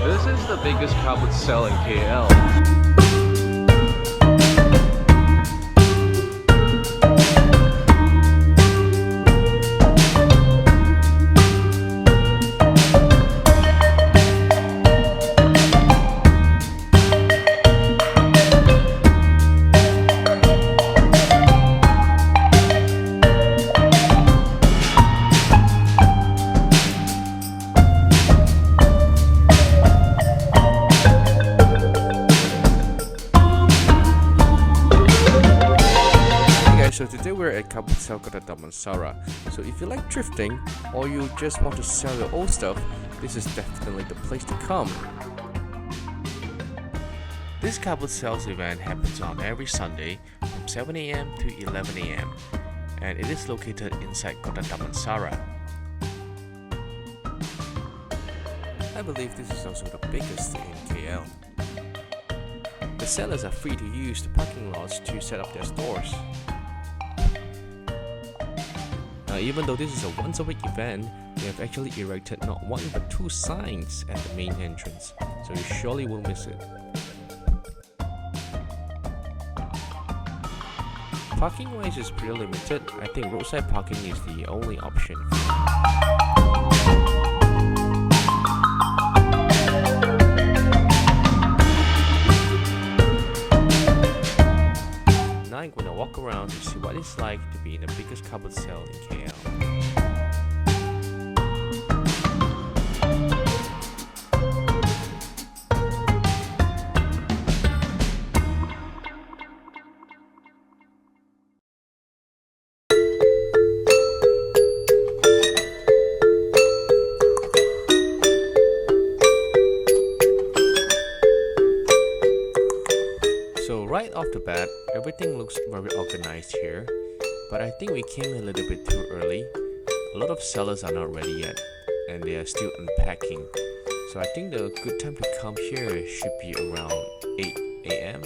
This is the biggest cupboard sale in KL. So today we're at Kota Damansara. So if you like thrifting or you just want to sell your old stuff, this is definitely the place to come. This cupboard sales event happens on every Sunday from 7 AM to 11 AM and it is located inside Kota Damansara. I believe this is also the biggest in KL. The sellers are free to use the parking lots to set up their stores. Even though this is a once-a-week event, they have actually erected not one but 2 signs at the main entrance, so you surely won't miss it. Parking-wise is pretty limited. I think roadside parking is the only option. Now I'm gonna walk around to see what it's like to be in the biggest cupboard sale in KL. So right off the bat, everything looks very organized here, but I think we came a little bit too early. A lot of sellers are not ready yet, and they are still unpacking. So I think the good time to come here should be around 8 AM.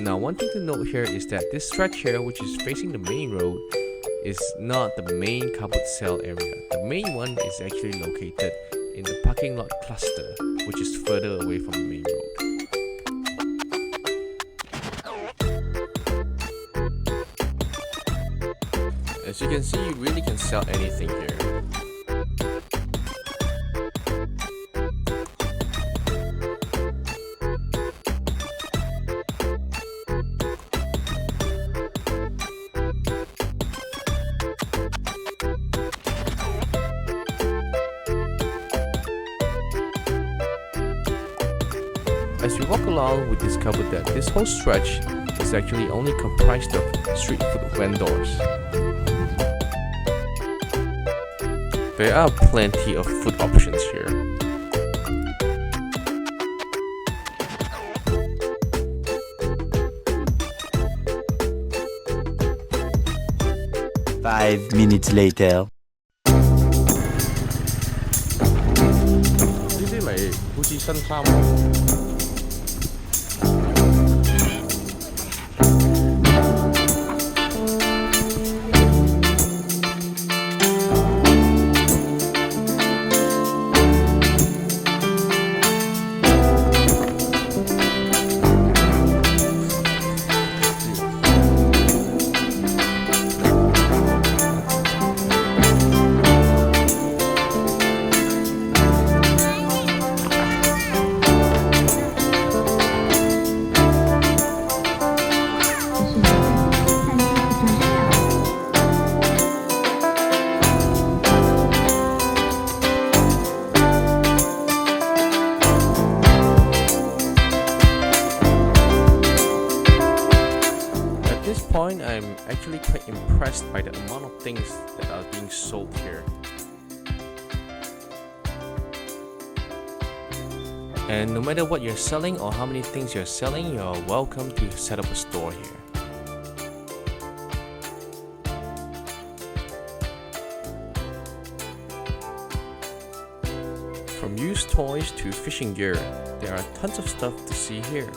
Now one thing to note here is that this stretch here, which is facing the main road, is not the main cupboard sale area. The main one is actually located in the parking lot cluster, which is further away from the main road. As you can see, you really can sell anything here. As we walk along, we discovered that this whole stretch is actually only comprised of street food vendors. There are plenty of food options here. Five minutes later. 呢啲咪好似新衫喎。I'm actually quite impressed by the amount of things that are being sold here. And no matter what you're selling or how many things you're selling, you're welcome to set up a store here. From used toys to fishing gear, there are tons of stuff to see here.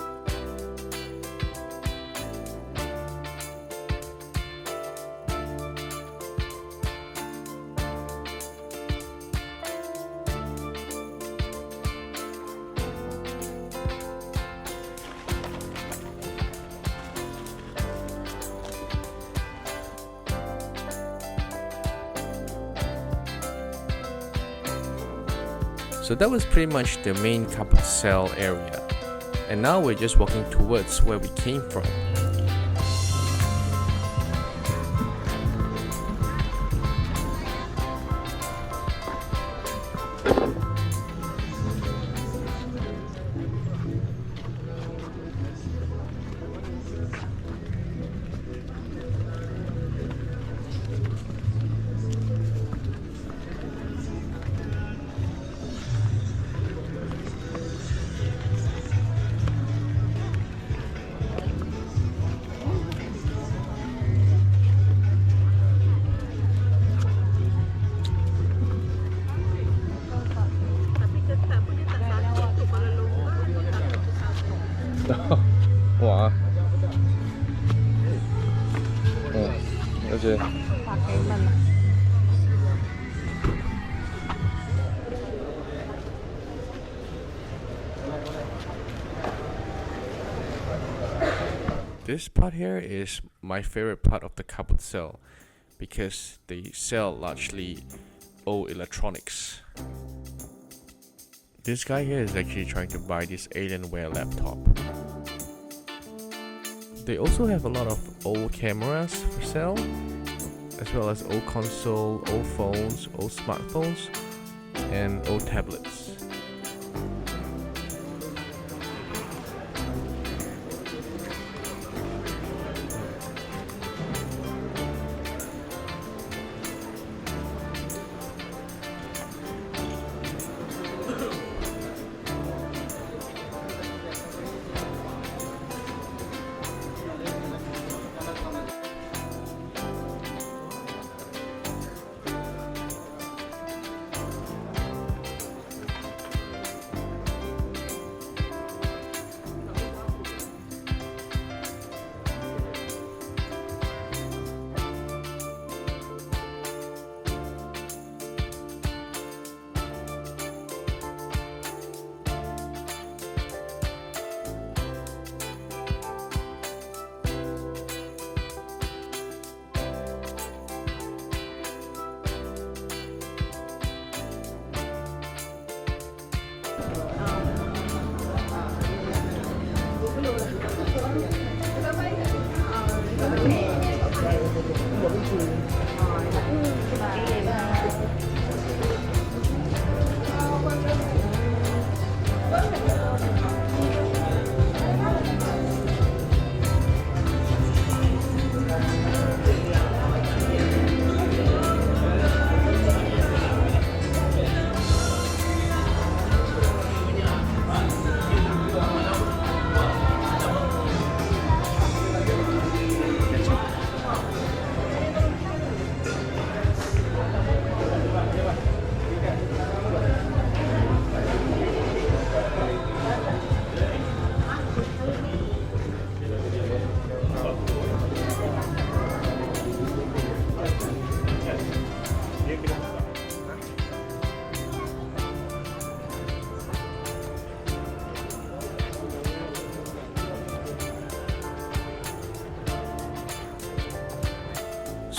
So that was pretty much the main carpet sale area. And now we're just walking towards where we came from. Wah. Aja. This part here is my favorite part of the carpet sale because they sell largely old electronics. This guy here is actually trying to buy this Alienware laptop. They also have a lot of old cameras for sale, as well as old console, old phones, old smartphones, and old tablets.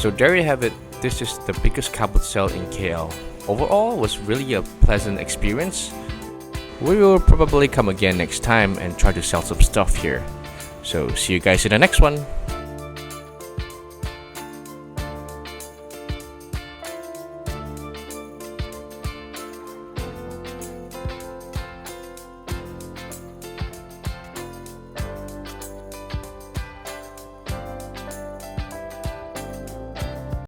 So there you have it. This is the biggest carpet sale in KL. Overall, it was really a pleasant experience. We will probably come again next time and try to sell some stuff here. So see you guys in the next one.